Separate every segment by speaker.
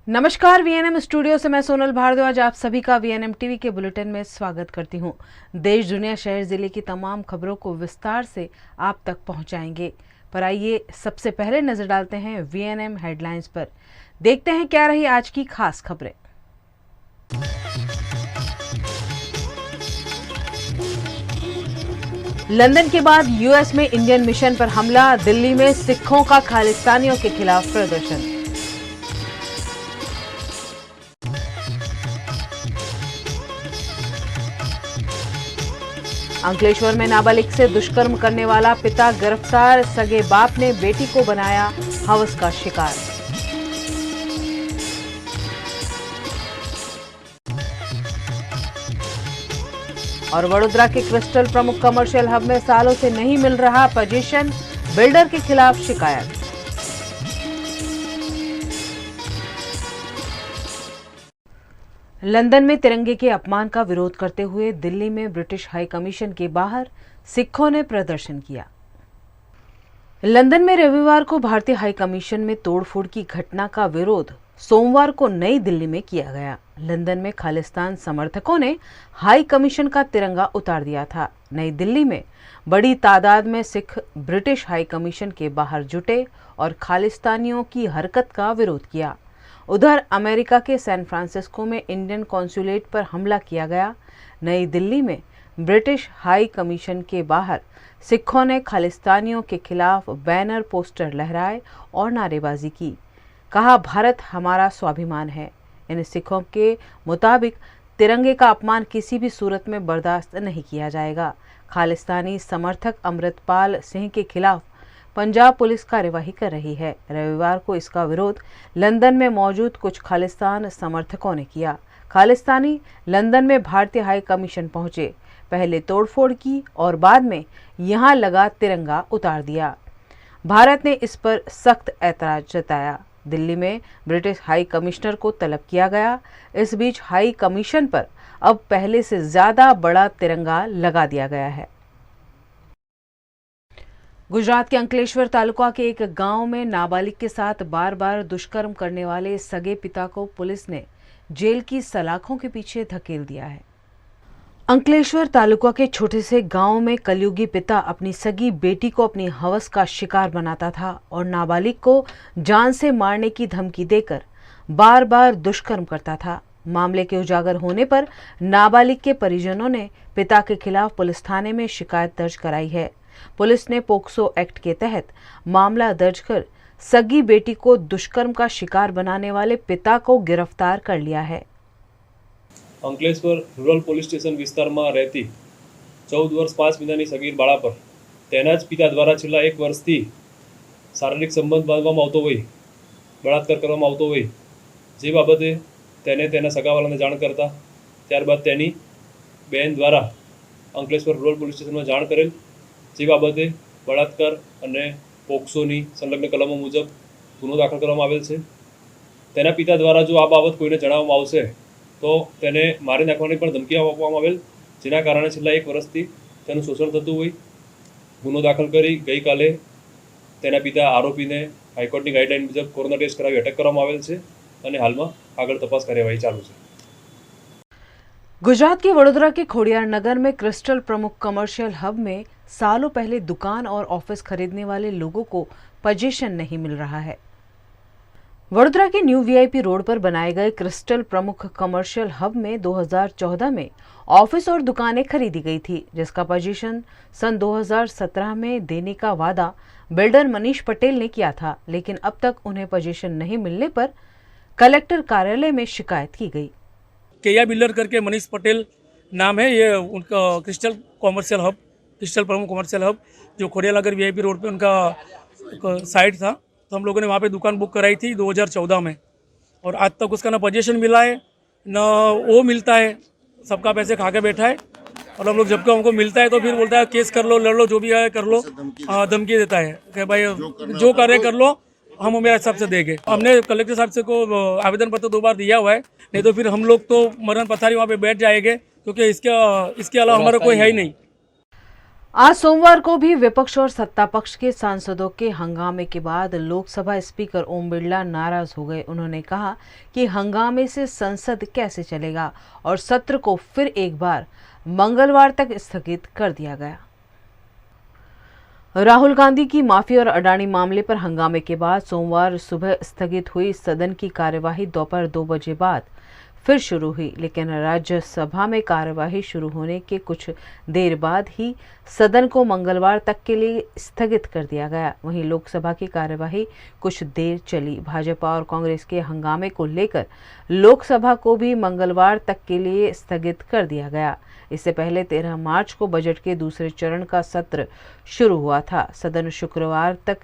Speaker 1: नमस्कार, VNM studio से मैं सोनल भारद्वाज आप सभी का वीएनएम टीवी के बुलेटिन में स्वागत करती हूं। देश, दुनिया, शहर, जिले की तमाम खबरों को विस्तार से आप तक पहुंचाएंगे। पर आइए सबसे पहले नजर डालते हैं वीएनएम हेडलाइंस पर। देखते हैं क्या रही आज की खास खबरें। लंदन के बाद यूएस में इंडियन मिशन पर हमला, दिल्ली में सिखों का खालिस्तानियों के खिलाफ प्रदर्शन। अंकलेश्वर में नाबालिग से दुष्कर्म करने वाला पिता गिरफ्तार, सगे बाप ने बेटी को बनाया हवस का शिकार। और वडोदरा के क्रिस्टल प्रमुख कमर्शियल हब में सालों से नहीं मिल रहा पोजीशन, बिल्डर के खिलाफ शिकायत। लंदन में तिरंगे के अपमान का विरोध करते हुए दिल्ली में ब्रिटिश हाई कमीशन के बाहर सिखों ने प्रदर्शन किया। लंदन में रविवार को भारतीय हाई कमीशन में तोड़फोड़ की घटना का विरोध सोमवार को नई दिल्ली में किया गया। लंदन में खालिस्तान समर्थकों ने हाई कमीशन का तिरंगा उतार दिया था। नई दिल्ली में बड़ी तादाद में सिख ब्रिटिश हाई कमीशन के बाहर जुटे और खालिस्तानियों की हरकत का विरोध किया। उधर अमेरिका के सैन फ्रांसिस्को में इंडियन कॉन्सुलेट पर हमला किया गया। नई दिल्ली में ब्रिटिश हाई कमीशन के बाहर सिखों ने खालिस्तानियों के खिलाफ बैनर, पोस्टर लहराए और नारेबाजी की। कहा, भारत हमारा स्वाभिमान है। इन सिखों के मुताबिक तिरंगे का अपमान किसी भी सूरत में बर्दाश्त नहीं किया जाएगा। खालिस्तानी समर्थक अमृतपाल सिंह के खिलाफ पंजाब पुलिस कार्यवाही कर रही है। रविवार को इसका विरोध लंदन में मौजूद कुछ खालिस्तान समर्थकों ने किया। खालिस्तानी लंदन में भारतीय हाई कमीशन पहुंचे, पहले तोड़फोड़ की और बाद में यहां लगा तिरंगा उतार दिया। भारत ने इस पर सख्त ऐतराज जताया। दिल्ली में ब्रिटिश हाई कमिश्नर को तलब किया गया। इस बीच हाई कमीशन पर अब पहले से ज्यादा बड़ा तिरंगा लगा दिया गया है। गुजरात के अंकलेश्वर तालुका के एक गांव में नाबालिग के साथ बार बार दुष्कर्म करने वाले सगे पिता को पुलिस ने जेल की सलाखों के पीछे धकेल दिया है। अंकलेश्वर तालुका के छोटे से गांव में कलयुगी पिता अपनी सगी बेटी को अपनी हवस का शिकार बनाता था और नाबालिग को जान से मारने की धमकी देकर बार बार दुष्कर्म करता था। मामले के उजागर होने पर नाबालिग के परिजनों ने पिता के खिलाफ पुलिस थाने में शिकायत दर्ज कराई है। पुलिस ने पोक्सो एक्ट के तहत मामला दर्ज कर सगी बेटी को दुष्कर्म का शिकार बनाने वाले पिता को गिरफ्तार कर लिया है।
Speaker 2: अंकलेश्वर रूरल पोलीस स्टेशन विસ્તારમાં રહેતી 14 વર્ષ 5 મહિનાની સગીર બાળા પર તેના જ પિતા દ્વારા છેલ્લા 1 વર્ષથી શારીરિક સંબંધ બાંધવામાં આવતો હોય, બળાત્કાર કરવામાં આવતો હોય, જે બાબતે તેને તેના સગાવાલાને જાણ કરતા ત્યારબાદ તેની બહેન દ્વારા અંકલેશ્વર રૂરલ પોલીસ સ્ટેશનમાં જાણ કરેલ, જે બાબતે બળાત્કાર અને પોક્સોની સંલગ્ન કલમો મુજબ ગુનો દાખલ કરવામાં આવેલ છે। તેના પિતા દ્વારા જો આ બાબત કોઈને જણાવવામાં આવશે તો તેને મારી નાખવાની પણ ધમકી આપવામાં આવેલ, જેના કારણે છેલ્લા 1 વર્ષથી તેનું શોષણ થતું હોય। ગુનો દાખલ કરી ગઈકાલે તેના પિતા આરોપીને હાઈકોર્ટની ગાઈડલાઈન મુજબ કોરોના ટેસ્ટ કરાવી અટક કરવામાં આવેલ છે અને હાલમાં આગળ તપાસ કાર્યવાહી ચાલુ છે।
Speaker 1: गुजरात के वडोदरा के खोडियार नगर में क्रिस्टल प्रमुख कमर्शियल हब में सालों पहले दुकान और ऑफिस खरीदने वाले लोगों को पोजीशन नहीं मिल रहा है। वडोदरा के न्यू वीआईपी रोड पर बनाए गए क्रिस्टल प्रमुख कमर्शियल हब में 2014 में ऑफिस और दुकानें खरीदी गई थी, जिसका पोजीशन सन 2017 में देने का वादा बिल्डर मनीष पटेल ने किया था, लेकिन अब तक उन्हें पोजीशन नहीं मिलने पर कलेक्टर कार्यालय में शिकायत की गई।
Speaker 3: केया बिल्डर करके मनीष पटेल नाम है, ये उनका क्रिस्टल कॉमर्शियल हब, क्रिस्टल प्रमुख कॉमर्शियल हब जो खोडियार नगर वीआईपी रोड पे उनका साइट था, तो हम लोगों ने वहाँ पे दुकान बुक कराई थी 2014 में, और आज तक उसका ना पोजीशन मिला है ना वो मिलता है, सबका पैसे खा के बैठा है। और हम लोग जबकि हमको मिलता है तो फिर बोलता है केस कर लो, लड़ लो, जो भी है कर लो, धमकी देता है कि भाई जो करे कर लो, हम मेरे हिसाब से देंगे। हमने कलेक्टर साहब से को आवेदन पत्र 2 बार दिया हुआ है, नहीं तो फिर हम लोग तो मरण पथारी वहाँ पे बैठ जाएंगे, क्योंकि इसके अलावा हमारा कोई है ही नहीं।
Speaker 1: आज सोमवार को भी विपक्ष और सत्ता पक्ष के सांसदों के हंगामे के बाद लोकसभा स्पीकर ओम बिरला नाराज हो गए। उन्होंने कहा कि हंगामे से संसद कैसे चलेगा और सत्र को फिर एक बार मंगलवार तक स्थगित कर दिया गया। राहुल गांधी की माफी और अडानी मामले पर हंगामे के बाद सोमवार सुबह स्थगित हुई सदन की कार्यवाही दोपहर 2 बजे बाद फिर शुरू हुई, लेकिन राज्यसभा में कार्यवाही शुरू होने के कुछ देर बाद ही सदन को मंगलवार तक के लिए स्थगित कर दिया गया। वहीं लोकसभा की कार्यवाही कुछ देर चली। भाजपा और कांग्रेस के हंगामे को लेकर लोकसभा को भी मंगलवार तक के लिए स्थगित कर दिया गया। इससे पहले 13 मार्च को बजट के दूसरे चरण का सत्र शुरू हुआ था। सदन शुक्रवार तक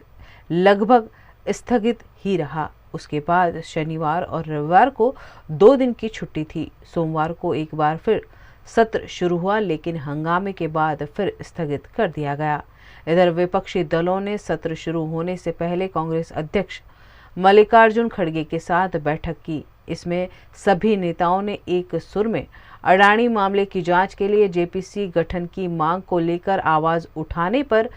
Speaker 1: लगभग स्थगित ही रहा। उसके बाद शनिवार और रविवार को 2 दिन की छुट्टी थी। सोमवार को एक बार फिर सत्र शुरू हुआ, लेकिन हंगामे के बाद फिर स्थगित कर दिया गया। इधर विपक्षी दलों ने सत्र शुरू होने से पहले कांग्रेस अध्यक्ष मल्लिकार्जुन खड़गे के साथ बैठक की। इसमें सभी नेताओं ने एक सुर में अडानी मामले की जांच के लिए जेपीसी गठन की मांग को लेकर आवाज उठाने पर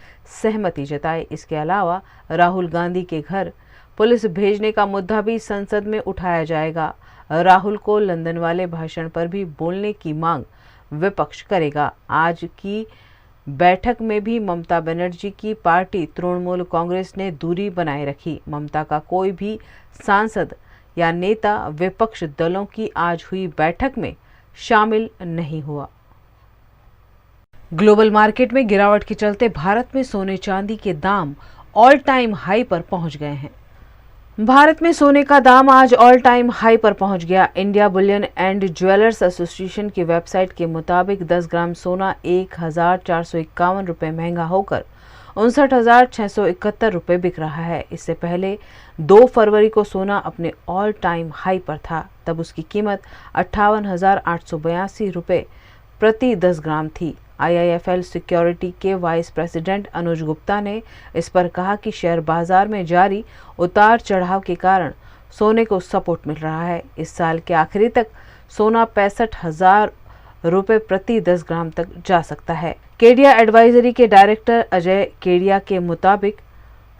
Speaker 1: सहमति जताई। इसके अलावा राहुल गांधी के घर पुलिस भेजने का मुद्दा भी संसद में उठाया जाएगा। राहुल को लंदन वाले भाषण पर भी बोलने की मांग विपक्ष करेगा। आज की बैठक में भी ममता बनर्जी की पार्टी तृणमूल कांग्रेस ने दूरी बनाए रखी। ममता का कोई भी सांसद या नेता विपक्ष दलों की आज हुई बैठक में शामिल नहीं हुआ। ग्लोबल मार्केट में गिरावट के चलते भारत में सोने चांदी के दाम ऑल टाइम हाई पर पहुंच गए हैं। भारत में सोने का दाम आज ऑल टाइम हाई पर पहुंच गया। India Boolean and jewellers association की वेबसाइट के मुताबिक 10 ग्राम सोना 1451 रुपये महंगा होकर 59,671 रुपये बिक रहा है। इससे पहले 2 फरवरी को सोना अपने ऑल टाइम हाई पर था, तब उसकी कीमत 58,882 रुपये प्रति 10 ग्राम थी। IIFL सिक्योरिटी के वाइस प्रेसिडेंट अनुज गुप्ता ने इस पर कहा कि शेयर बाजार में जारी उतार चढ़ाव के कारण सोने को सपोर्ट मिल रहा है। इस साल के आखिरी तक सोना 65,000 रुपये प्रति 10 ग्राम तक जा सकता है। केडिया एडवाइजरी के डायरेक्टर अजय केडिया के मुताबिक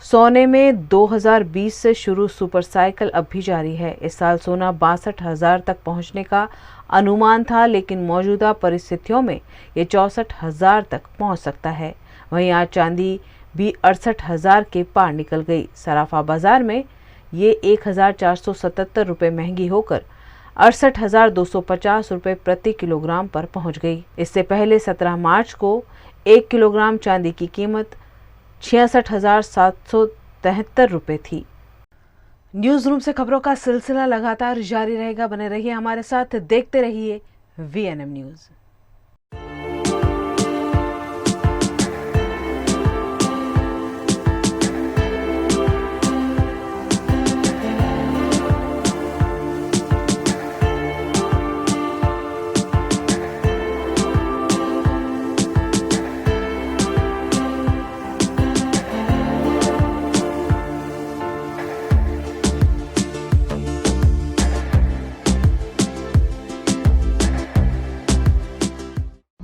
Speaker 1: सोने में 2020 से शुरू सुपर साइकिल अब भी जारी है। इस साल सोना 62,000 तक पहुंचने का अनुमान था, लेकिन मौजूदा परिस्थितियों में ये 64,000 तक पहुंच सकता है। वहीं आज चांदी भी 68,000 के पार निकल गई। सराफा बाजार में ये 1,477 रुपये महंगी होकर 68,250 रुपये प्रति किलोग्राम पर पहुंच गई। इससे पहले 17 मार्च को 1 किलोग्राम चांदी की कीमत 66,773 रुपये थी। न्यूज रूम से खबरों का सिलसिला लगातार जारी रहेगा। बने रहिए हमारे साथ, देखते रहिए VNM न्यूज।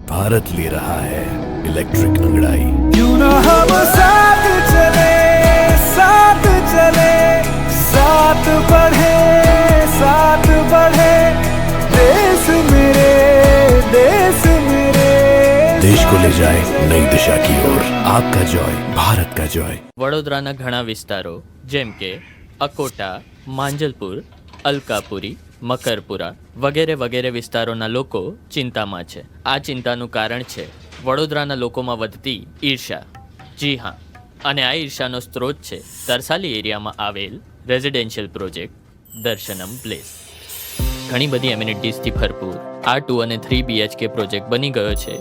Speaker 4: भारत ले रहा है इलेक्ट्रिक अंगड़ाई।
Speaker 5: क्यों ना हम साथ चले, साथ चले, साथ बढ़े, साथ बढ़े, देश मेरे, देश मेरे।
Speaker 4: देश को ले जाए नई दिशा की ओर। आपका जॉय, भारत का जॉय।
Speaker 6: વડોદરાના ઘણા વિસ્તારો જેમ કે અકોટા, માંજલપુર, અલકાપુરી, મકરપુરા વગેરે વગેરે વિસ્તારોના લોકો ચિંતામાં છે। આ ચિંતાનું કારણ છે વડોદરાના લોકોમાં વધતી ઈર્ષા। જી હા, અને આ ઈર્ષાનો સ્ત્રોત છે તરસાલી એરિયામાં આવેલ રેઝિડેન્શિયલ પ્રોજેક્ટ દર્શનમ પ્લેસ। ઘણી બધી એમિનિટીઝથી ભરપૂર આ 2 અને 3 BHK પ્રોજેક્ટ બની ગયો છે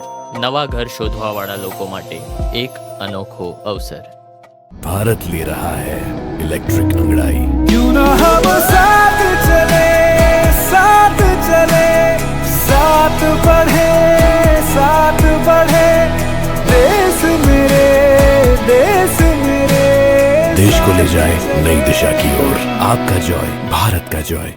Speaker 6: નવા ઘર શોધવાવાળા લોકો માટે એક અનોખો અવસર।
Speaker 4: भारत ले रहा है इलेक्ट्रिक अंगड़ाई।
Speaker 5: क्यों ना हम साथ चले, साथ चले, साथ बढ़े, साथ बढ़े, देश मेरे, देश मेरे।
Speaker 4: देश को ले जाए नई दिशा की ओर। आपका जॉय, भारत का जॉय।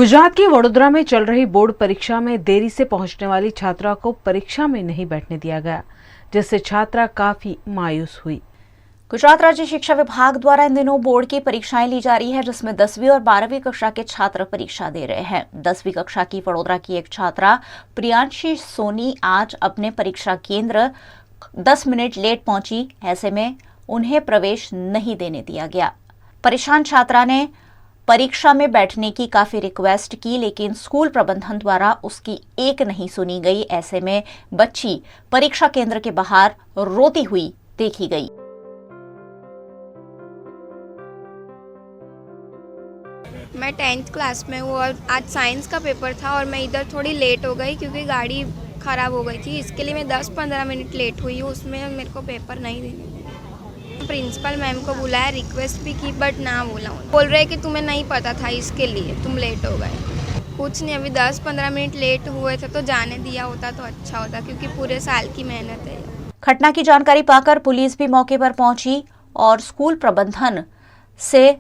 Speaker 1: गुजरात के वडोदरा में चल रही बोर्ड परीक्षा में देरी से पहुंचने वाली छात्रा को परीक्षा में नहीं बैठने दिया गया, जिससे छात्रा काफी मायूस हुई।
Speaker 7: गुजरात राज्य शिक्षा विभाग द्वारा इन दिनों बोर्ड की परीक्षाएं ली जा रही है, जिसमें 10वीं और 12वीं कक्षा के छात्र परीक्षा दे रहे हैं। 10वीं कक्षा की वडोदरा की एक छात्रा प्रियांशी सोनी आज अपने परीक्षा केंद्र 10 मिनट लेट पहुंची। ऐसे में उन्हें प्रवेश नहीं देने दिया गया। परेशान छात्रा ने परीक्षा में बैठने की काफी रिक्वेस्ट की, लेकिन स्कूल प्रबंधन द्वारा उसकी एक नहीं सुनी गई। ऐसे में बच्ची परीक्षा केंद्र के बाहर रोती हुई देखी गई।
Speaker 8: मैं 10th क्लास में हूँ और आज साइंस का पेपर था और मैं इधर थोड़ी लेट हो गई क्योंकि गाड़ी ख़राब हो गई थी। इसके लिए मैं 10-15 मिनट लेट हुई हूँ। उसमें मेरे को पेपर नहीं देने दिया। प्रिंसिपल मैम को बुलाया, रिक्वेस्ट भी की बट ना बोला। बोल रहे कि तुम्हें नहीं पता था, इसके लिए तुम लेट हो गए। कुछ नहीं, अभी 10-15 मिनट लेट हुए थे तो जाने दिया होता तो अच्छा होता, क्योंकि पूरे साल की मेहनत है।
Speaker 7: घटना की जानकारी पाकर पुलिस भी मौके पर पहुंची और स्कूल प्रबंधन से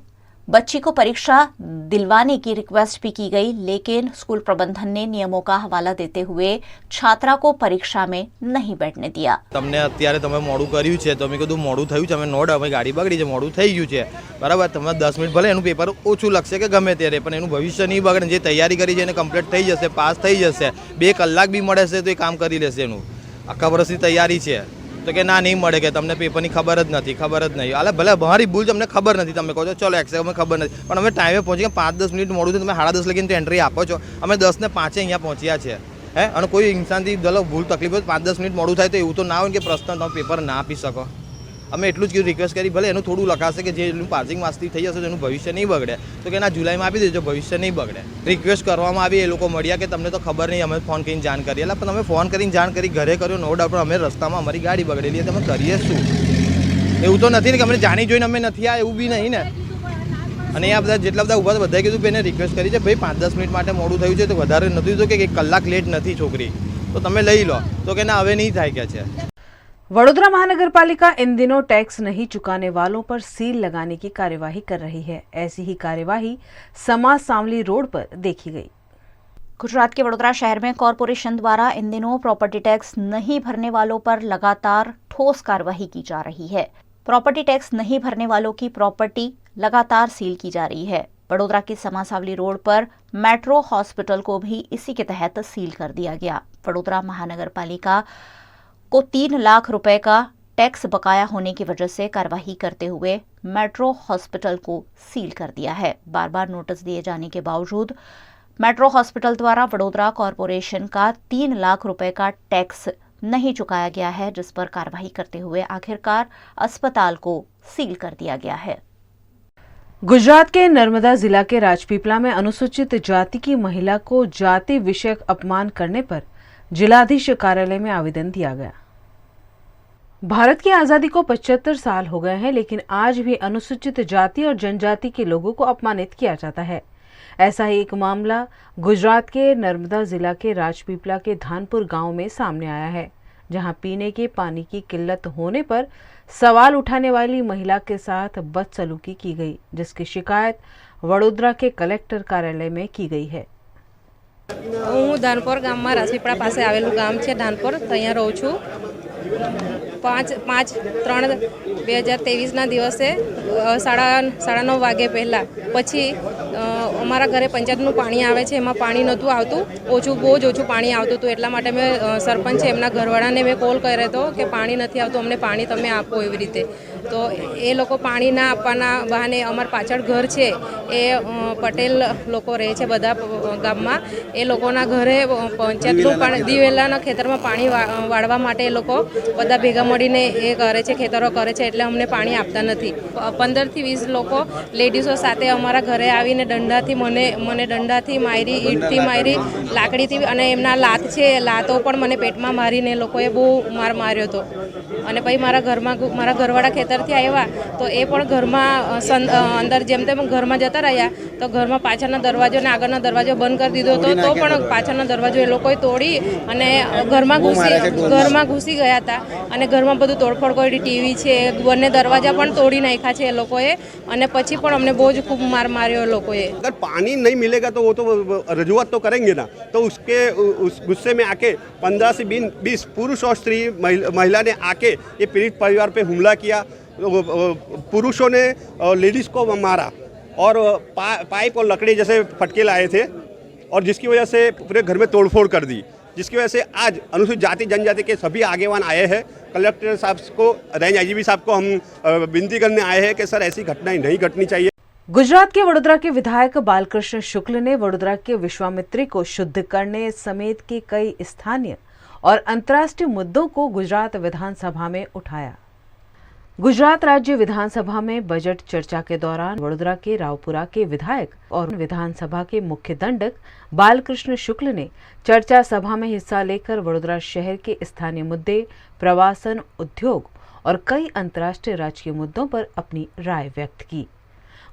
Speaker 7: बच्ची को परीक्षा दिलवाने की रिक्वेस्ट भी की गई, लेकिन स्कूल प्रबंधन ने नियमों का हवाला देते हुए छात्रा को परीक्षा में नहीं बैठने दिया।
Speaker 9: તમને અત્યારે તમે મોડું કર્યું છે તો મેં કીધું મોડું થયું છે, અમે નોટ અમે ગાડી બગડી છે, મોડું થઈ ગયું છે, બરાબર। તમે 10 મિનિટ ભલે એનું પેપર ઓછું લખશે કે ગમે ત્યારે, પણ એનું ભવિષ્ય નહીં બગડે। જે તૈયારી કરી છે એને કમ્પ્લીટ થઈ જશે, પાસ થઈ જશે। 2 કલાક બી મળે છે તો એ કામ કરી લેશે। એનું આખા વર્ષની તૈયારી છે તો કે ના નહીં મળે, કે તમને પેપરની ખબર જ નહીં। હાલે ભલે મારી ભૂલ તમને ખબર નથી, તમે કહો છો ચલો એક્સેમ અમે ખબર નથી, પણ અમે ટાઈમે પહોંચી ગયા। 5-10 મિનિટ મોડું થયું, તમે 10:30 લગીને તો એન્ટ્રી આપો છો। અમે 10 ને 5 અહીંયા પહોંચ્યા છે હે। અને કોઈ ઇન્સાનથી ચલો ભૂલ તકલીફ હોય 5-10 મિનિટ મોડું થાય તો એવું તો ના હોય કે પ્રશ્ન તમે પેપર ના આપી શકો। અમે એટલું જ કીધું, રિક્વેસ્ટ કરી ભલે એનું થોડું લખાશે કે જે એનું પાસિંગ માર્ક્સથી થઈ જશે તો એનું ભવિષ્ય નહીં બગડે, તો કે ના જુલાઈમાં આપી દેજો, ભવિષ્ય નહીં બગડે। રિક્વેસ્ટ કરવામાં આવી, એ લોકો મળ્યા કે તમને તો ખબર નહીં, અમે ફોન કરીને જાણ કરી। એટલે પણ અમે ફોન કરીને જાણ કરી, ઘરે કર્યો નો ડાઉટ, અમે રસ્તામાં અમારી ગાડી બગડેલી હતી, અમે કરીએ શું? એવું તો નથી ને કે અમે જાણી જોઈને અમે નથી આ, એવું બી નહીં ને। અને આ બધા જેટલા બધા ઊભા બધાએ કીધું બેને રિક્વેસ્ટ કરી છે, ભાઈ 5-10 મિનિટ માટે મોડું થયું છે તો વધારે નથી તો કે 1 કલાક લેટ નથી છોકરી, તો તમે લઈ લો, તો કે ના હવે નહીં થાય કે છે।
Speaker 1: वडोदरा महानगर पालिका इन दिनों टैक्स नहीं चुकाने वालों पर सील लगाने की कार्यवाही कर रही है। ऐसी ही कार्यवाही समाज सांवली रोड पर देखी गई।
Speaker 7: गुजरात के वडोदरा शहर में कॉरपोरेशन द्वारा इन दिनों प्रॉपर्टी टैक्स नहीं भरने वालों पर लगातार ठोस कार्रवाई की जा रही है। प्रॉपर्टी टैक्स नहीं भरने वालों की प्रॉपर्टी लगातार सील की जा रही है। वडोदरा के समाज सांवली रोड पर मेट्रो हॉस्पिटल को भी इसी के तहत सील कर दिया गया। वडोदरा महानगर पालिका को 3 लाख रुपए का टैक्स बकाया होने की वजह से कार्रवाई करते हुए मेट्रो हॉस्पिटल को सील कर दिया है। बार बार नोटिस दिए जाने के बावजूद मेट्रो हॉस्पिटल द्वारा वडोदरा कॉरपोरेशन का 3 लाख रुपए का टैक्स नहीं चुकाया गया है, जिस पर कार्रवाई करते हुए आखिरकार अस्पताल को सील कर दिया गया है।
Speaker 1: गुजरात के नर्मदा जिला के राजपीपला में अनुसूचित जाति की महिला को जाति विषयक अपमान करने पर जिलाधीश कार्यालय में आवेदन दिया गया। भारत की आज़ादी को 75 साल हो गए हैं, लेकिन आज भी अनुसूचित जाति और जनजाति के लोगों को अपमानित किया जाता है। ऐसा ही एक मामला गुजरात के नर्मदा जिला के राजपीपला के धानपुर गांव में सामने आया है, जहां पीने के पानी की किल्लत होने पर सवाल उठाने वाली महिला के साथ बदसलूकी की गई, जिसकी शिकायत वडोदरा के कलेक्टर कार्यालय में की गई है।
Speaker 10: हूँ धानपुर गाम में राजपीपला पास आवेलू गाम है धानपुर, तो अँ रहूँ छूँ। 5/3/2023 दिवसे 9:30 वागे पहला पछी अमारा घरे पंचायतનું પાણી આવે છે, એમાં પાણી નહોતું આવતું, બહુ જ ઓછું પાણી આવતું હતું। એટલા માટે મેં સરપંચ છે એમના ઘરવાળાને મેં કોલ કર્યો હતો કે પાણી નથી આવતું, અમને પાણી તમે આપો એવી રીતે। તો એ લોકો પાણી ના આપવાના બહાને અમારા પાછળ ઘર છે એ પટેલ લોકો રહે છે બધા ગામમાં, એ લોકોના ઘરે પંચાયતનું પાણી દિવેલાના ખેતરમાં પાણી વાળવા માટે એ લોકો બધા ભેગા મળીને એ કરે છે, ખેતરો કરે છે, એટલે અમને પાણી આપતા નથી। 15 થી 20 લોકો લેડીઝો સાથે અમારા ઘરે આવીને દંડાથી મને દંડાથી મારી, ઈંટથી મારી, લાકડીથી, અને એમના લાત છે લાતો પણ મને પેટમાં મારીને લોકોએ બહુ માર માર્યો હતો। અને પછી મારા ઘરવાળા ખેતરથી આવ્યા તો એ પણ ઘરમાં અંદર જેમ તેમ ઘરમાં જતા રહ્યા, તો ઘરમાં પાછળનો દરવાજો ને આગળનો દરવાજો બંધ કરી દીધો હતો, તો પણ પાછળનો દરવાજો એ લોકોએ તોડી અને ઘરમાં ઘૂસી ગયા હતા અને ઘરમાં બધું તોડફોડ કરી, ટીવી છે, બંને દરવાજા પણ તોડી નાખ્યા છે એ લોકોએ, અને પછી પણ અમને બહુ જ ખૂબ માર માર્યો એ લોકોએ।
Speaker 9: अगर
Speaker 11: पानी नहीं मिलेगा तो वो तो रजूआत तो करेंगे ना। तो उस गुस्से में आके 15 से 20 पुरुष और स्त्री महिला ने आके ये पीड़ित परिवार पे हमला किया। पुरुषों ने लेडीज़ को मारा और पाइप और लकड़ी जैसे फटके लाए थे और जिसकी वजह से पूरे घर में तोड़फोड़ कर दी, जिसकी वजह से आज अनुसूचित जाति जनजाति के सभी आगेवान आए हैं। कलेक्टर साहब को, रेंज आईजीपी साहब को हम विनती करने आए हैं कि सर ऐसी घटनाएं नहीं घटनी चाहिए।
Speaker 1: गुजरात के वडोदरा के विधायक बालकृष्ण शुक्ल ने वडोदरा के विश्वामित्री को शुद्ध करने समेत के कई स्थानीय और अंतर्राष्ट्रीय मुद्दों को गुजरात विधानसभा में उठाया। गुजरात राज्य विधानसभा में बजट चर्चा के दौरान वडोदरा के रावपुरा के विधायक और विधानसभा के मुख्य दंडक बालकृष्ण शुक्ल ने चर्चा सभा में हिस्सा लेकर वडोदरा शहर के स्थानीय मुद्दे, प्रवासन, उद्योग और कई अंतर्राष्ट्रीय राजकीय मुद्दों पर अपनी राय व्यक्त की।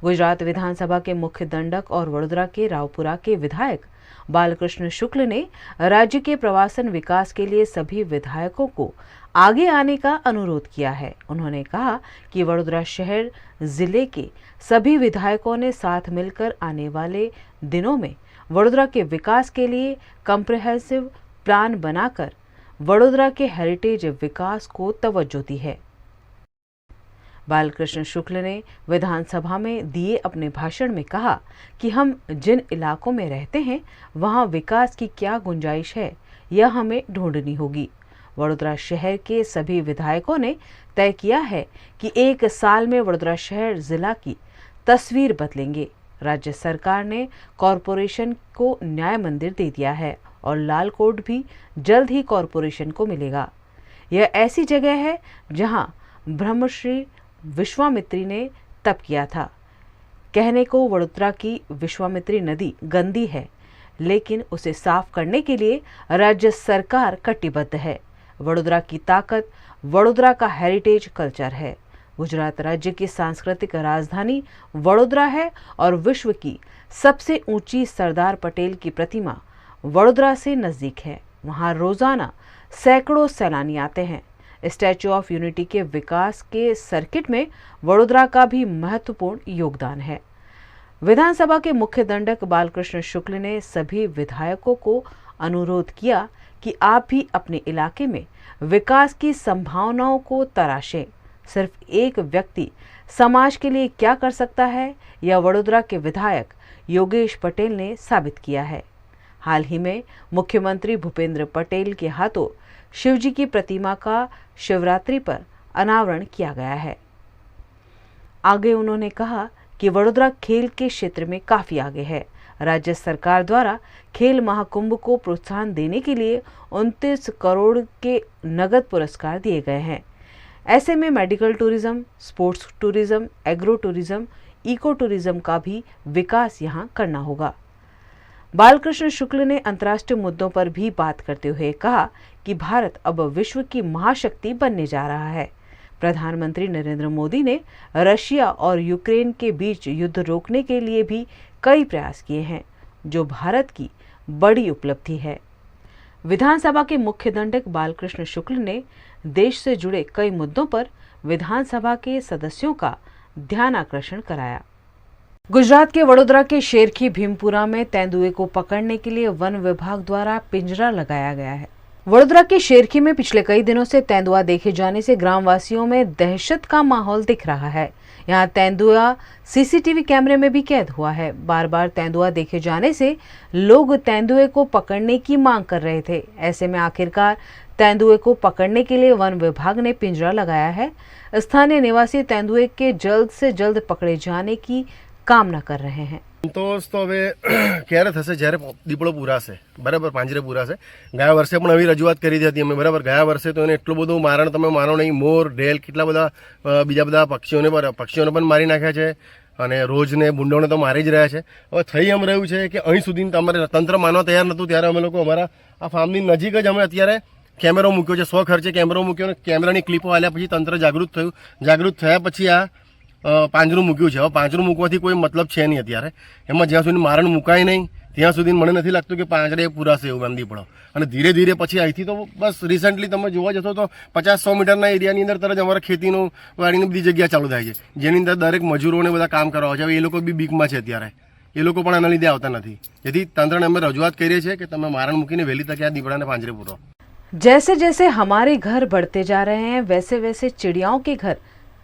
Speaker 1: गुजरात विधानसभा के मुख्य दंडक और वडोदरा के रावपुरा के विधायक बालकृष्ण शुक्ल ने राज्य के प्रवासन विकास के लिए सभी विधायकों को आगे आने का अनुरोध किया है। उन्होंने कहा कि वडोदरा शहर जिले के सभी विधायकों ने साथ मिलकर आने वाले दिनों में वडोदरा के विकास के लिए कम्प्रिहेंसिव प्लान बनाकर वडोदरा के हेरिटेज विकास को तवज्जो दी है। बालकृष्ण शुक्ल ने विधानसभा में दिए अपने भाषण में कहा कि हम जिन इलाकों में रहते हैं वहां विकास की क्या गुंजाइश है, यह हमें ढूंढनी होगी। वडोदरा शहर के सभी विधायकों ने तय किया है कि 1 साल में वडोदरा शहर जिला की तस्वीर बदलेंगे। राज्य सरकार ने कॉरपोरेशन को न्याय मंदिर दे दिया है और लाल कोट भी जल्द ही कॉरपोरेशन को मिलेगा। यह ऐसी जगह है जहां ब्रह्मश्री विश्वामित्री ने तप किया था। कहने को वडोदरा की विश्वामित्री नदी गंदी है, लेकिन उसे साफ करने के लिए राज्य सरकार कटिबद्ध है। वडोदरा की ताकत वडोदरा का हेरिटेज कल्चर है। गुजरात राज्य की सांस्कृतिक राजधानी वडोदरा है और विश्व की सबसे ऊंची सरदार पटेल की प्रतिमा वडोदरा से नजदीक है। वहां रोजाना सैकड़ों सैलानी आते हैं। स्टैच्यू ऑफ यूनिटी के विकास के सर्किट में वडोदरा का भी महत्वपूर्ण योगदान है। विधानसभा के मुख्य दंडक बालकृष्ण शुक्ल ने सभी विधायकों को अनुरोध किया कि आप भी अपने इलाके में विकास की संभावनाओं को तराशें। सिर्फ एक व्यक्ति समाज के लिए क्या कर सकता है, यह वडोदरा के विधायक योगेश पटेल ने साबित किया है। हाल ही में मुख्यमंत्री भूपेंद्र पटेल के हाथों शिवजी की प्रतिमा का शिवरात्रि पर अनावरण किया गया है। आगे उन्होंने कहा कि वडोदरा खेल के क्षेत्र में काफी आगे है। राज्य सरकार द्वारा खेल महाकुंभ को प्रोत्साहन देने के लिए 29 करोड़ के नगद पुरस्कार दिए गए हैं। ऐसे में medical tourism, sports tourism, agro tourism, eco tourism का भी विकास यहां करना होगा। बालकृष्ण शुक्ल ने अंतर्राष्ट्रीय मुद्दों पर भी बात करते हुए कहा कि भारत अब विश्व की महाशक्ति बनने जा रहा है। प्रधानमंत्री नरेंद्र मोदी ने रशिया और यूक्रेन के बीच युद्ध रोकने के लिए भी कई प्रयास किए हैं, जो भारत की बड़ी उपलब्धि है। विधानसभा के मुख्य दंडक बालकृष्ण शुक्ल ने देश से जुड़े कई मुद्दों पर विधानसभा के सदस्यों का ध्यान आकर्षण कराया। गुजरात के वडोदरा के शेरखी भीमपुरा में तेंदुए को पकड़ने के लिए वन विभाग द्वारा पिंजरा लगाया गया है। वडोदरा के शेरखी में पिछले कई दिनों से तेंदुआ देखे जाने से ग्रामवासियों में दहशत का माहौल दिख रहा है। यहाँ तेंदुआ सीसीटीवी कैमरे में भी कैद हुआ है। बार बार तेंदुआ देखे जाने से लोग तेंदुए को पकड़ने की मांग कर रहे थे। ऐसे में आखिरकार तेंदुए को पकड़ने के लिए वन विभाग ने पिंजरा लगाया है। स्थानीय निवासी तेंदुए के जल्द से जल्द पकड़े जाने की कामना कर रहे हैं।
Speaker 12: संतोष तो હવે ક્યારે થશે જ્યારે દીપડો પૂરાશે, બરાબર, પાંજરે પૂરાશે। ગયા વર્ષે પણ આવી રજૂઆત કરી હતી અમે, બરાબર। ગયા વર્ષે તો એને એટલું બધું મારણ તમે માનો નહીં, મોર, ઢેલ, કેટલા બધા બીજા બધા પક્ષીઓને પણ મારી નાખ્યા છે અને રોજને બુંડોને તો મારી જ રહ્યા છે। હવે થઈ એમ રહ્યું છે કે અહીં સુધી તમારે તંત્ર માનવા તૈયાર નહોતું, ત્યારે અમે લોકો અમારા આ ફાર્મની નજીક જ અમે અત્યારે કેમેરો મૂક્યો છે। 100 ખર્ચે કેમેરો મૂક્યો અને કેમેરાની ક્લિપો આલ્યા પછી તંત્ર જાગૃત થયું। જાગૃત થયા પછી આ પાંજરું મૂક્યું છે। હવે પાંજરું મૂકવાથી કોઈ મતલબ છે નહીં અત્યારે। એમાં જ્યાં સુધી મારણ મુકાય નહીં ત્યાં સુધી મને નથી લાગતું કે પાંજરે પૂરાશે એવું બાંધી પડો। અને ધીરે ધીરે પછી અહીંથી તો બસ રિસેન્ટલી તમે જોવા જશો તો 50-100 મીટરના એરિયાની અંદર તરત અમારા ખેતીનું વાડીની બધી જગ્યા ચાલુ થાય છે, જેની અંદર દરેક મજૂરોને બધા કામ કરવા છે। હવે એ લોકો બી બીકમાં છે અત્યારે એ લોકો પણ આના લીધે આવતા નથી. જેથી તંત્રને અમે રજૂઆત કરીએ છીએ કે તમે મારણ મૂકીને વહેલી તકે આ દીપડાને પાંજરે પૂરો.
Speaker 1: जैसे जैसे हमारे घर बढ़ते जा रहे हैं वैसे वैसे चिड़ियाओं के घर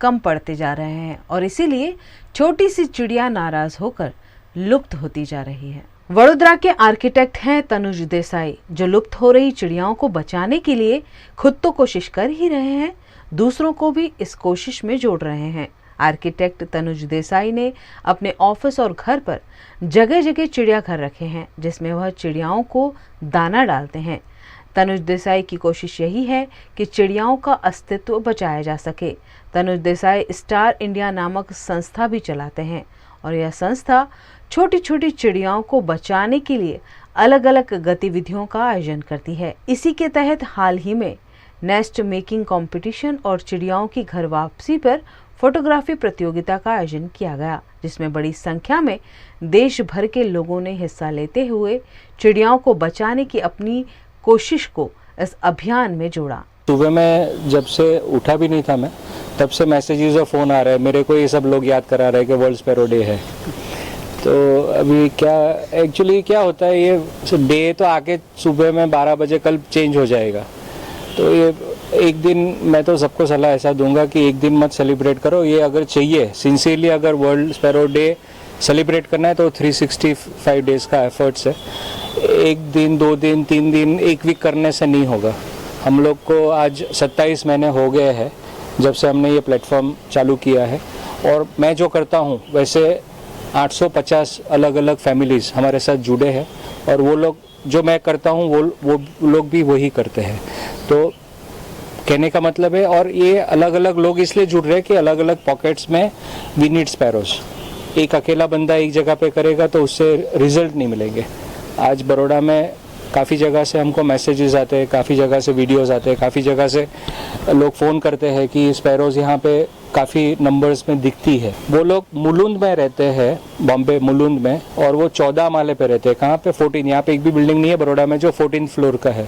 Speaker 1: कम पड़ते जा रहे हैं और इसीलिए छोटी सी चिड़िया नाराज होकर लुप्त होती जा रही है। वडोदरा के आर्किटेक्ट हैं तनुज देसाई, जो लुप्त हो रही चिड़ियाओं को बचाने के लिए खुद तो कोशिश कर ही रहे हैं, दूसरों को भी इस कोशिश में जोड़ रहे हैं। आर्किटेक्ट तनुज देसाई ने अपने ऑफिस और घर पर जगह जगह चिड़ियाघर रखे हैं, जिसमें वह चिड़ियाओं को दाना डालते हैं। तनुज देसाई की कोशिश यही है कि चिड़ियाओं का अस्तित्व बचाया जा सके। तनुज देसाई स्टार इंडिया नामक संस्था भी चलाते हैं और यह संस्था छोटी छोटी चिड़ियाओं को बचाने के लिए अलग अलग गतिविधियों का आयोजन करती है। इसी के तहत हाल ही में नेस्ट मेकिंग कंपटीशन और चिड़ियाओं की घर वापसी पर फोटोग्राफी प्रतियोगिता का आयोजन किया गया, जिसमें बड़ी संख्या में देश भर के लोगों ने हिस्सा लेते हुए चिड़ियाओं को बचाने की अपनी कोशिश को इस अभियान में जोड़ा।
Speaker 13: सुबह में जब से उठा भी नहीं था मैं, तब से मैसेजेस और फ़ोन आ रहे हैं मेरे को, ये सब लोग याद करा रहे हैं कि वर्ल्ड स्पैरो डे है। तो अभी क्या एक्चुअली क्या होता है, ये डे तो आके सुबह में 12 बजे कल चेंज हो जाएगा। तो ये एक दिन मैं तो सबको सलाह ऐसा दूंगा कि एक दिन मत सेलिब्रेट करो। ये अगर चाहिए सिंसियरली, अगर वर्ल्ड स्पैरो डे सेलिब्रेट करना है तो 365 डेज़ का एफर्ट्स है। एक दिन, 2 दिन, 3 दिन, 1 वीक करने से नहीं होगा। हम लोग को आज 27 महीने हो गए हैं जब से हमने ये प्लेटफॉर्म चालू किया है, और मैं जो करता हूँ वैसे 850 अलग अलग फैमिलीज़ हमारे साथ जुड़े हैं, और वो लोग जो मैं करता हूँ वो लोग भी वही करते हैं। तो कहने का मतलब है, और ये अलग अलग लोग इसलिए जुड़ रहे हैं कि अलग अलग पॉकेट्स में वी नीड स्पैरोज। एक अकेला बंदा एक जगह पे करेगा तो उससे रिजल्ट नहीं मिलेंगे। आज बड़ौदा में काफ़ी जगह से हमको मैसेजेस आते हैं, काफ़ी जगह से वीडियोस आते हैं, काफ़ी जगह से लोग फ़ोन करते हैं कि स्पैरोज़ यहाँ पे काफ़ी नंबर्स में दिखती है। वो लोग मुलुंद में रहते हैं, बॉम्बे मुलुंद में, और वो 14 माले पे रहते हैं। कहाँ पे? 14। यहाँ पे एक भी बिल्डिंग नहीं है बड़ौदा में जो 14 फ्लोर का है।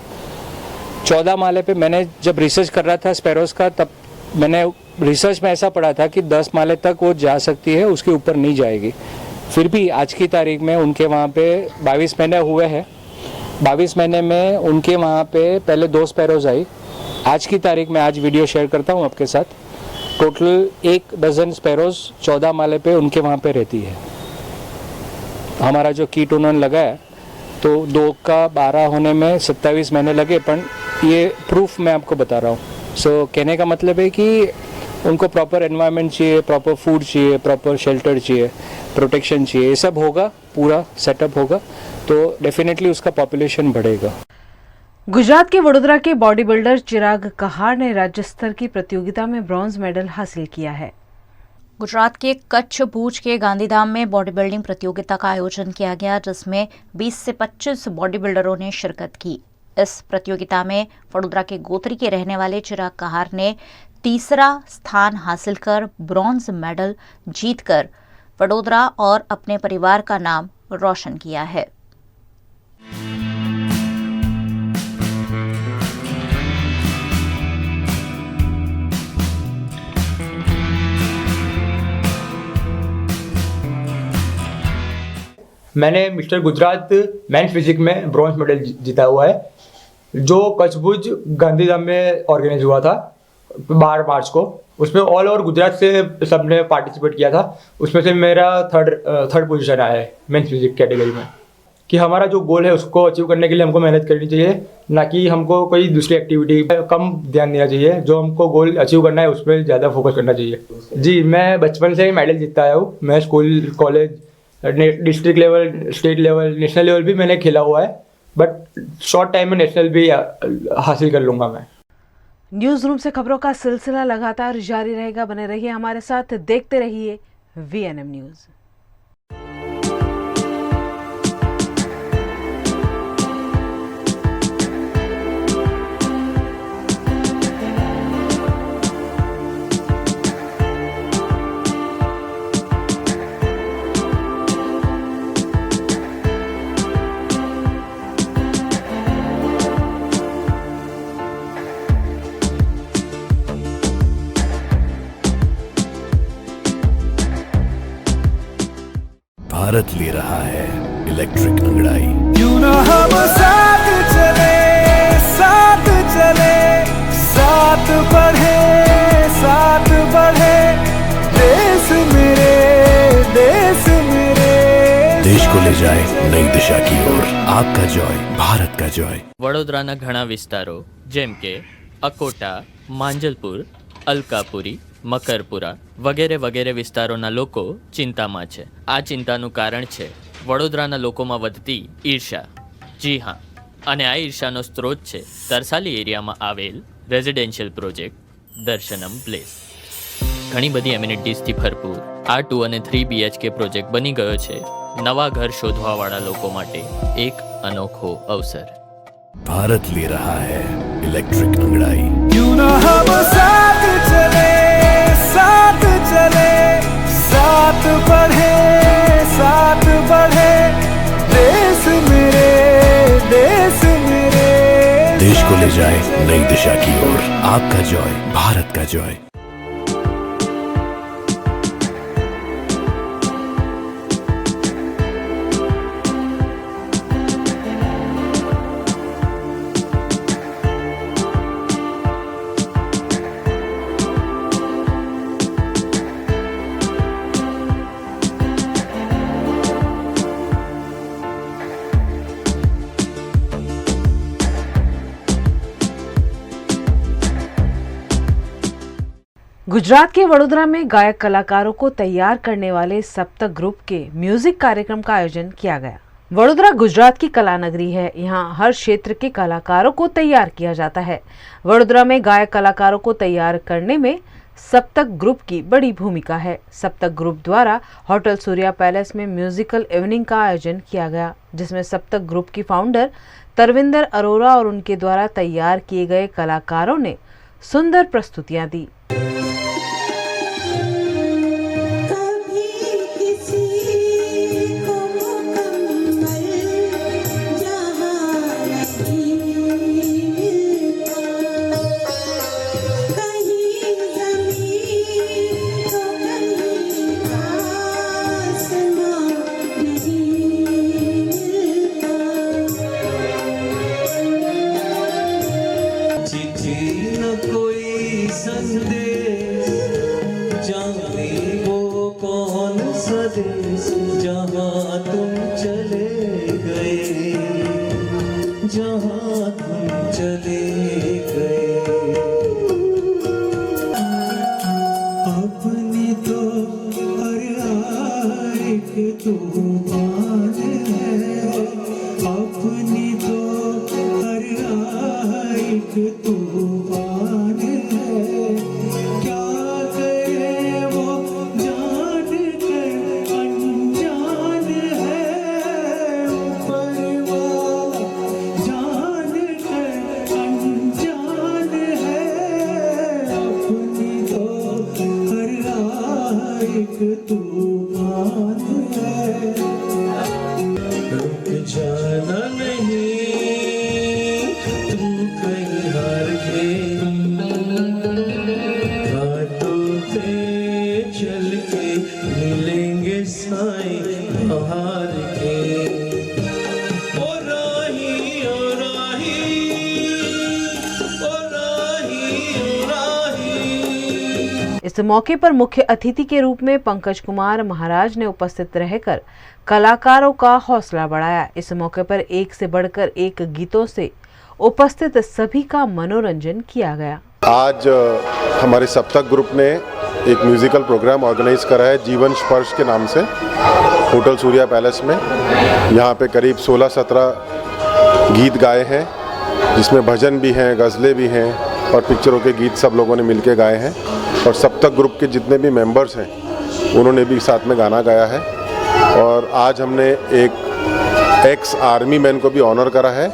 Speaker 13: 14 माले पे मैंने जब रिसर्च कर रहा था स्पैरोज़ का, तब मैंने रिसर्च में ऐसा पढ़ा था कि 10 माले तक वो जा सकती है, उसके ऊपर नहीं जाएगी। फिर भी आज की तारीख में उनके वहाँ पे 22 महीने हुए हैं। 22 महीने में उनके वहाँ पे पहले 2 स्पैरोज़ आई। आज की तारीख में, आज वीडियो शेयर करता हूँ आपके साथ, टोटल 1 डज़न स्पैरोज़ 14 माले पे उनके वहाँ पे रहती है। हमारा जो कीट उन्होंने लगाया तो 2 का 12 होने में 27 महीने लगे, पर ये प्रूफ मैं आपको बता रहा हूँ। सो कहने का मतलब है कि उनको प्रॉपर एनवायरनमेंट चाहिए, प्रॉपर फूड चाहिए, प्रॉपर शेल्टर चाहिए, प्रोटेक्शन चाहिए। ये सब होगा, पूरा सेटअप होगा तो डेफिनेटली उसका पॉपुलेशन बढ़ेगा।
Speaker 1: गुजरात के वडोदरा के बॉडी बिल्डर चिराग कहार ने राज्य स्तर की प्रतियोगिता में ब्रॉन्ज मेडल हासिल किया है।
Speaker 7: गुजरात के कच्छ भूज के गांधीधाम में बॉडी बिल्डिंग प्रतियोगिता का आयोजन किया गया, जिसमें 20 से 25 बॉडी बिल्डरों ने शिरकत की। इस प्रतियोगिता में वडोदरा के गोत्री के रहने वाले चिराग कहार ने तीसरा स्थान हासिल कर ब्रॉन्ज मेडल जीतकर वडोदरा और अपने परिवार का नाम रोशन किया है।
Speaker 14: मैंने मिस्टर गुजरात मेंस फिजिक में ब्रॉन्ज मेडल जीता हुआ है, जो कच्छ भुज गांधीधाम में ऑर्गेनाइज हुआ था 12 मार्च को। उसमें ऑल ओवर गुजरात से सबने पार्टिसिपेट किया था। उसमें से मेरा थर्ड पोजीशन आया है मेंस फिजिक कैटेगरी में। कि हमारा जो गोल है उसको अचीव करने के लिए हमको मेहनत करनी चाहिए, ना कि हमको कोई दूसरी एक्टिविटी कम ध्यान देना चाहिए। जो हमको गोल अचीव करना है उसमें ज़्यादा फोकस करना चाहिए। जी, मैं बचपन से ही मेडल जीतता आया हूँ। मैं school, college, district level, state level, national level भी मैंने खेला हुआ है, बट शॉर्ट टाइम में नेशनल भी हासिल कर लूँगा मैं।
Speaker 1: न्यूज़ रूम से खबरों का सिलसिला लगातार जारी रहेगा। बने रहिए हमारे साथ, देखते रहिए VNM न्यूज़।
Speaker 4: भारत ले रहा है इलेक्ट्रिक अंगड़ाई।
Speaker 5: क्यों ना हम साथ चले, साथ चले, साथ बढ़े, साथ बढ़े, देश मेरे, देश मेरे।
Speaker 4: देश को ले जाए नई दिशा की ओर, आपका जॉय भारत का जॉय।
Speaker 6: વડોદરાના ઘણા વિસ્તારો જેમ કે અકોટા, માંજલપુર, અલકાપુરી, મકરપુરા વગેરે વગેરે વિસ્તારોના લોકો ચિંતામાં છે. આ ચિંતાનું કારણ છે વડોદરાના લોકોમાં વધતી ઈર્ષા. જી હા, અને આ ઈર્ષાનો સ્ત્રોત છે તરસાલી એરિયામાં આવેલ રેઝિડેન્શિયલ પ્રોજેક્ટ દર્શનમ પ્લેસ. ઘણી બધી એમ્યુનિટીઝથી ભરપૂર આ 2 અને 3 BHK પ્રોજેક્ટ બની ગયો છે નવા ઘર શોધવાવાળા લોકો માટે એક અનોખો અવસર.
Speaker 4: भारत ले रहा है इलेक्ट्रिक अंगड़ाई।
Speaker 5: क्यों ना हम साथ चले, साथ चले, साथ बढ़े, साथ बढ़े, देश मेरे, देश मेरे।
Speaker 4: देश को ले जाए नई दिशा की ओर, आपका जॉय भारत का जॉय।
Speaker 1: गुजरात के वडोदरा में गायक कलाकारों को तैयार करने वाले सप्तक ग्रुप के म्यूजिक कार्यक्रम का आयोजन किया गया। वडोदरा गुजरात की कला नगरी है। यहाँ हर क्षेत्र के कलाकारों को तैयार किया जाता है। वडोदरा में गायक कलाकारों को तैयार करने में सप्तक ग्रुप की बड़ी भूमिका है। सप्तक ग्रुप द्वारा होटल सूर्या पैलेस में म्यूजिकल इवनिंग का आयोजन किया गया, जिसमें सप्तक ग्रुप की फाउंडर तरविंदर अरोरा और उनके द्वारा तैयार किए गए कलाकारों ने सुंदर प्रस्तुतियां दी। इस मौके पर मुख्य अतिथि के रूप में पंकज कुमार महाराज ने उपस्थित रहकर कलाकारों का हौसला बढ़ाया। इस मौके पर एक से बढ़कर एक गीतों से उपस्थित सभी का मनोरंजन किया गया।
Speaker 12: आज हमारे सप्तक ग्रुप ने एक म्यूजिकल प्रोग्राम ऑर्गेनाइज करा है जीवन स्पर्श के नाम से होटल सूर्या पैलेस में। यहाँ पे करीब 16-17 गीत गाए हैं, जिसमें भजन भी हैं, गज़लें भी हैं और पिक्चरों के गीत सब लोगों ने मिलके गाए हैं। और सप्तक ग्रुप के जितने भी मेंबर्स हैं उन्होंने भी साथ में गाना गाया है। और आज हमने एक एक्स आर्मी मैन को भी ऑनर करा है,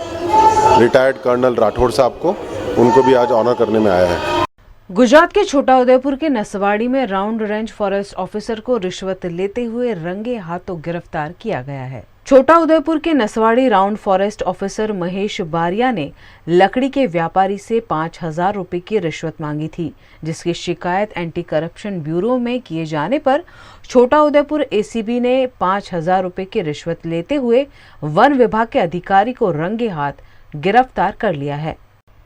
Speaker 12: रिटायर्ड कर्नल राठौड़ साहब को, उनको भी आज ऑनर करने में आया है।
Speaker 1: गुजरात के छोटा उदयपुर के नसवाड़ी में राउंड रेंज फॉरेस्ट ऑफिसर को रिश्वत लेते हुए रंगे हाथों गिरफ्तार किया गया है। छोटा उदयपुर के Naswadi round forest officer Mahesh Baria ने लकड़ी के व्यापारी से 5,000 रुपए की रिश्वत मांगी थी, जिसकी शिकायत एंटी करप्शन ब्यूरो में किए जाने पर छोटा उदयपुर एसीबी ने 5,000 रुपए की रिश्वत लेते हुए वन विभाग के अधिकारी को रंगे हाथ गिरफ्तार कर लिया है।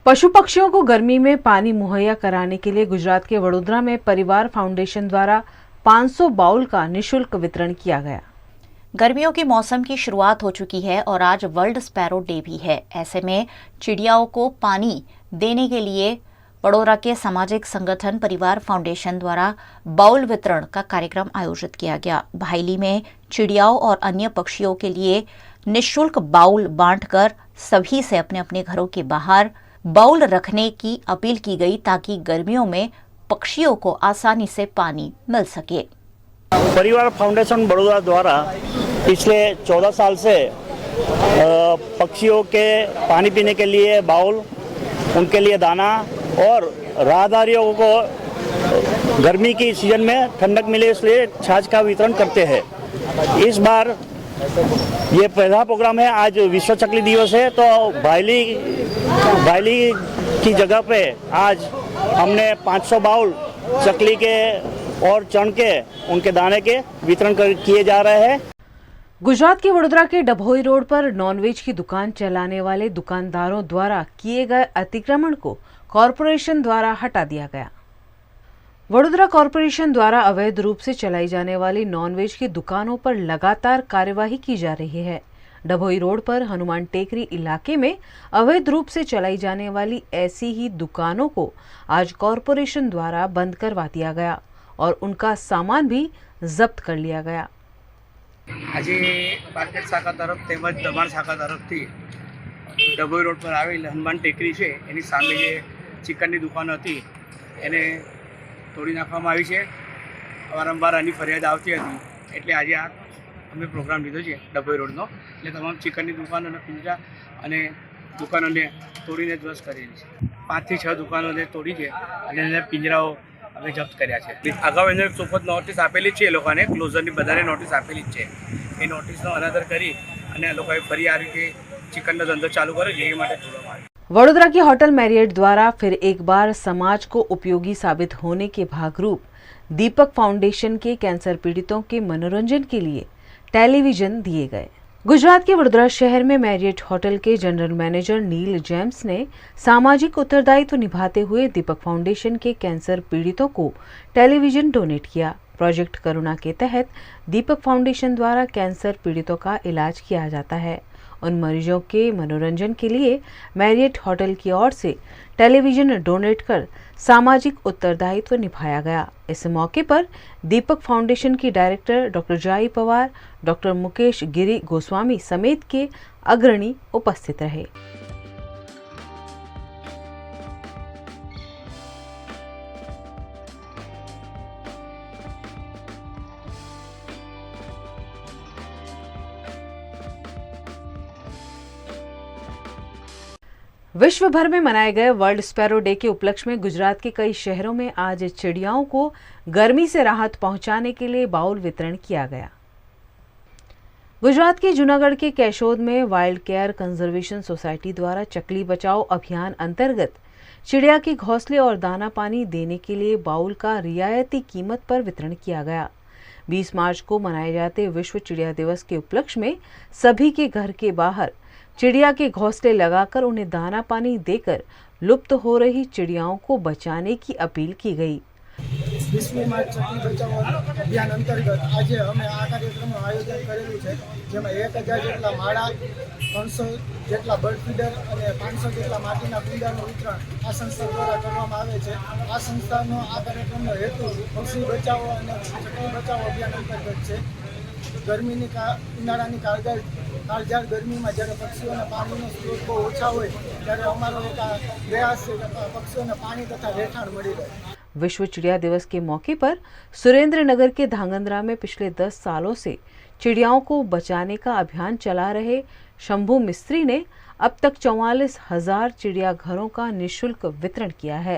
Speaker 1: पशु पक्षियों को गर्मी में पानी मुहैया कराने के लिए गुजरात के वडोदरा में परिवार फाउंडेशन द्वारा 500 बाउल का निःशुल्क वितरण किया गया।
Speaker 7: गर्मियों के मौसम की शुरुआत हो चुकी है और आज वर्ल्ड स्पैरो डे भी है। ऐसे में चिड़ियाओं को पानी देने के लिए वडोदरा के सामाजिक संगठन परिवार फाउंडेशन द्वारा बाउल वितरण का कार्यक्रम आयोजित किया गया। भाईली में चिड़ियाओं और अन्य पक्षियों के लिए निःशुल्क बाउल बांटकर सभी से अपने अपने घरों के बाहर बाउल रखने की अपील की गई, ताकि गर्मियों में पक्षियों को आसानी से पानी मिल सके।
Speaker 15: परिवार फाउंडेशन बड़ौदा द्वारा पिछले 14 साल से पक्षियों के पानी पीने के लिए बाउल, उनके लिए दाना और राहदारियों को गर्मी की सीजन में ठंडक मिले इसलिए छाछ का वितरण करते हैं। इस बार ये पहला प्रोग्राम है। आज विश्व चकली दिवस है, तो भाईली की जगह पे आज हमने 500 बाउल चकली के और चण के उनके दाने के वितरण किए जा रहे हैं।
Speaker 1: गुजरात के वडोदरा के डभोई रोड पर नॉनवेज की दुकान चलाने वाले दुकानदारों द्वारा किए गए अतिक्रमण को कॉरपोरेशन द्वारा हटा दिया गया। वडोदरा कॉरपोरेशन द्वारा अवैध रूप से चलाई जाने वाली नॉनवेज की दुकानों पर लगातार कार्यवाही की जा रही है। डभोई रोड पर हनुमान टेकरी इलाके में अवैध रूप से चलाई जाने वाली ऐसी ही दुकानों को आज कॉरपोरेशन द्वारा बंद करवा दिया गया और उनका सामान भी जब्त कर लिया गया।
Speaker 16: आज मार्केट शाखा तरफ તેમજ દબાણ શાખા તરફથી ડભોઈ રોડ પર આવેલ હનુમાન ટેકરી છે એની સામે જે ચિકનની દુકાન હતી એને તોડી નાખવામાં આવી છે। વારંવાર આની ફરિયાદ આવતી હતી એટલે આજે આ અમે પ્રોગ્રામ લીધો છે ડભોઈ રોડનો, એટલે તમામ ચિકનની દુકાન અને પિંજરા અને દુકાનોને તોડીને ધ્વસ્ત કરેલી છે। 5 થી 6 દુકાનોને તોડી છે અને એને પિંજરાઓ અમે જપ્ત કર્યા છે। અગાઉ એને ચોખવટ નોટિસ આપેલી છે, એ લોકોને ક્લોઝરની બધાને નોટિસ આપેલી જ છે। એ નોટિસનો અનાદર કરી અને આ લોકોએ ફરી આ રીતે ચિકનનો ધંધો ચાલુ કર્યો છે, એ માટે તોડવામાં આવ્યો।
Speaker 1: वडोदरा की होटल मैरियट द्वारा फिर एक बार समाज को उपयोगी साबित होने के भागरूप दीपक फाउंडेशन के कैंसर पीड़ितों के मनोरंजन के लिए टेलीविजन दिए गए। गुजरात के वडोदरा शहर में मैरियट होटल के जनरल मैनेजर नील जेम्स ने सामाजिक उत्तरदायित्व निभाते हुए दीपक फाउंडेशन के कैंसर पीड़ितों को टेलीविजन डोनेट किया। प्रोजेक्ट करुणा के तहत दीपक फाउंडेशन द्वारा कैंसर पीड़ितों का इलाज किया जाता है। उन मरीजों के मनोरंजन के लिए मैरियट होटल की ओर से टेलीविजन डोनेट कर सामाजिक उत्तरदायित्व निभाया गया। इस मौके पर दीपक फाउंडेशन की डायरेक्टर डॉक्टर जाई पवार, डॉक्टर मुकेश गिरी गोस्वामी समेत के अग्रणी उपस्थित रहे। विश्व भर में मनाए गए वर्ल्ड स्पैरो डे के उपलक्ष्य में गुजरात के कई शहरों में आज चिड़ियाओं को गर्मी से राहत पहुंचाने के लिए बाउल वितरण किया गया। गुजरात के जूनागढ़ के कैशोद में वाइल्ड केयर कंजर्वेशन सोसाइटी द्वारा चकली बचाओ अभियान अंतर्गत चिड़िया के घोंसले और दाना पानी देने के लिए बाउल का रियायती कीमत पर वितरण किया गया। 20 मार्च को मनाए जाते विश्व चिड़िया दिवस के उपलक्ष्य में सभी के घर के बाहर चिड़िया के घोंसले लगाकर उन्हें दाना पानी देकर लुप्त हो रही चिड़ियाओं को बचाने की अपील की गई।
Speaker 17: 20 मार्च चकली बचाओ अभियान अंतर्गत आज અમે આ કાર્યક્રમનું આયોજન કરેલું છે, જેમાં 1000 જેટલા માળા, 300 જેટલા બર્ડ ફીડર અને 500 જેટલા માટીના કુંડાનું વિતરણ આ સંસ્થા દ્વારા કરવામાં આવે છે। આ સંસ્થાનો આ કાર્યક્રમનો હેતુ પક્ષી બચાવો અને ચકલી બચાવો અભિયાન અંતર્ગત છે। ગરમીની ઉનાળાની કાળઝાળ ગરમીમાં જ્યારે પક્ષીઓને પાણીનો સ્ત્રોત બહુ ઓછા હોય ત્યારે અમારો એક પ્રયાસ છે કે પક્ષીઓને પાણી તથા રહેઠાણ મળી રહે।
Speaker 1: विश्व चिड़िया दिवस के मौके पर सुरेंद्र नगर के धांगंद्रा में पिछले 10 सालों से चिड़ियाओं को बचाने का अभियान चला रहे शंभू मिस्त्री ने अब तक 44,000 चिड़ियाघरों का निःशुल्क वितरण किया है।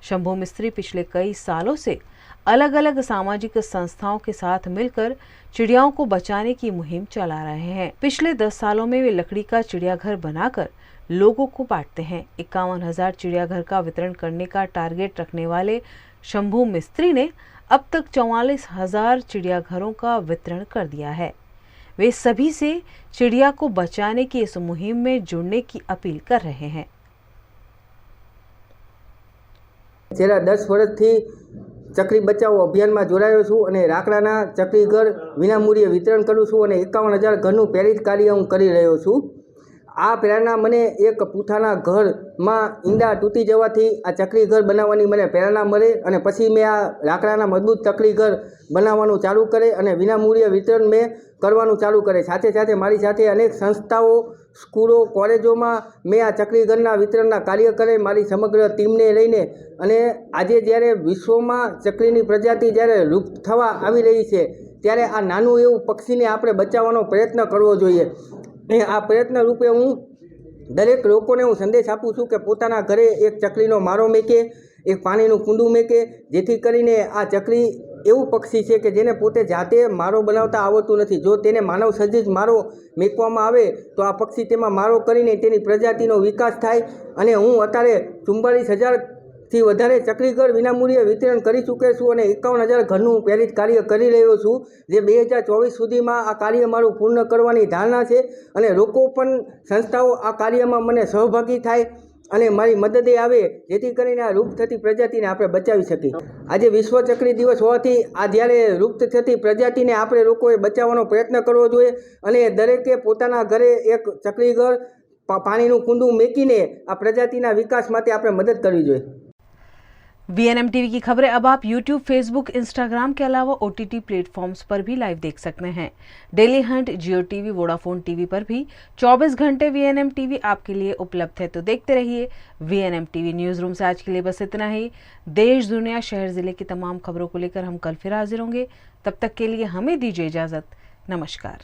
Speaker 1: शंभू मिस्त्री पिछले कई सालों से अलग अलग सामाजिक संस्थाओं के साथ मिलकर चिड़ियाओं को बचाने की मुहिम चला रहे हैं। पिछले 10 सालों में वे लकड़ी का चिड़ियाघर बनाकर लोगों को बांटते हैं। 51,000 चिड़ियाघर का वितरण करने का टारगेट रखने वाले शंभू मिस्त्री ने अब तक 44,000 चिड़ियाघरों का वितरण कर दिया है। वे सभी से चिड़िया को बचाने की इस मुहिम में जुड़ने की अपील कर रहे हैं।
Speaker 18: છેલ્લા 10 વર્ષથી ચકલી બચાવો અભિયાનમાં જોડાયો છું અને રાકડાના ચકલી ઘર વિનામૂલ્યે વિતરણ કરું છું અને 51,000 ઘરનું પ્રેરિત કાર્ય હું કરી રહ્યો છું। આ પ્રેરણા મને એક પૂઠાના ઘરમાં ઈંડા તૂટી જવાથી આ ચકલી ઘર બનાવવાની મને પ્રેરણા મળે અને પછી મેં આ લાકડાના મજબૂત ચકલી ઘર બનાવવાનું ચાલુ કરે અને વિનામૂલ્યે વિતરણ મેં કરવાનું ચાલુ કરે। સાથે સાથે મારી સાથે અનેક સંસ્થાઓ, સ્કૂલો, કોલેજોમાં મેં આ ચકલી ઘરના વિતરણના કાર્ય કરે મારી સમગ્ર ટીમને લઈને। અને આજે જ્યારે વિશ્વમાં ચકલીની પ્રજાતિ જ્યારે લુપ્ત થવા આવી રહી છે ત્યારે આ નાનું એવું પક્ષીને આપણે બચાવવાનો પ્રયત્ન કરવો જોઈએ। આ પ્રયત્ન રૂપે હું દરેક લોકોને હું સંદેશ આપું છું કે પોતાના ઘરે એક ચકલીનો મારો મેકે, એક પાણીનું કુંડું મેકે, જેથી કરીને આ ચકલી એવું પક્ષી છે કે જેને પોતે જાતે મારો બનાવતા આવડતું નથી। જો તેને માનવ સર્જિત મારો મેકવામાં આવે તો આ પક્ષી તેમાં મારો કરીને તેની પ્રજાતિનો વિકાસ થાય। અને હું અત્યારે 44,000થી વધારે ચકલી ઘર વિનામૂલ્યે વિતરણ કરી ચૂક્યો છું અને 51,000 ઘરનું પ્રેરિત કાર્ય કરી રહ્યો છું, જે 2024 સુધીમાં આ કાર્ય મારું પૂર્ણ કરવાની ધારણા છે। અને લોકો પણ સંસ્થાઓ આ કાર્યમાં મને સહભાગી થાય અને મારી મદદે આવે જેથી કરીને આ લુપ્ત થતી પ્રજાતિને આપણે બચાવી શકીએ। આજે વિશ્વ ચકલી દિવસ હોવાથી આ જ્યારે લુપ્ત થતી પ્રજાતિને આપણે લોકોએ બચાવવાનો પ્રયત્ન કરવો જોઈએ અને દરેકે પોતાના ઘરે એક ચકલી ઘર, પાણીનું કુંડું મેકીને આ પ્રજાતિના વિકાસ માટે આપણે મદદ કરવી જોઈએ।
Speaker 1: VNM टीवी की खबरें अब आप YouTube, Facebook, Instagram के अलावा OTT प्लेटफॉर्म्स पर भी लाइव देख सकते हैं। डेली हंट, जियो टीवी, वोडाफोन टीवी पर भी 24 घंटे VNM टीवी आपके लिए उपलब्ध है। तो देखते रहिए VNM टीवी। न्यूज़ रूम से आज के लिए बस इतना ही। देश, दुनिया, शहर, जिले की तमाम खबरों को लेकर हम कल फिर हाजिर होंगे। तब तक के लिए हमें दीजिए इजाज़त। नमस्कार।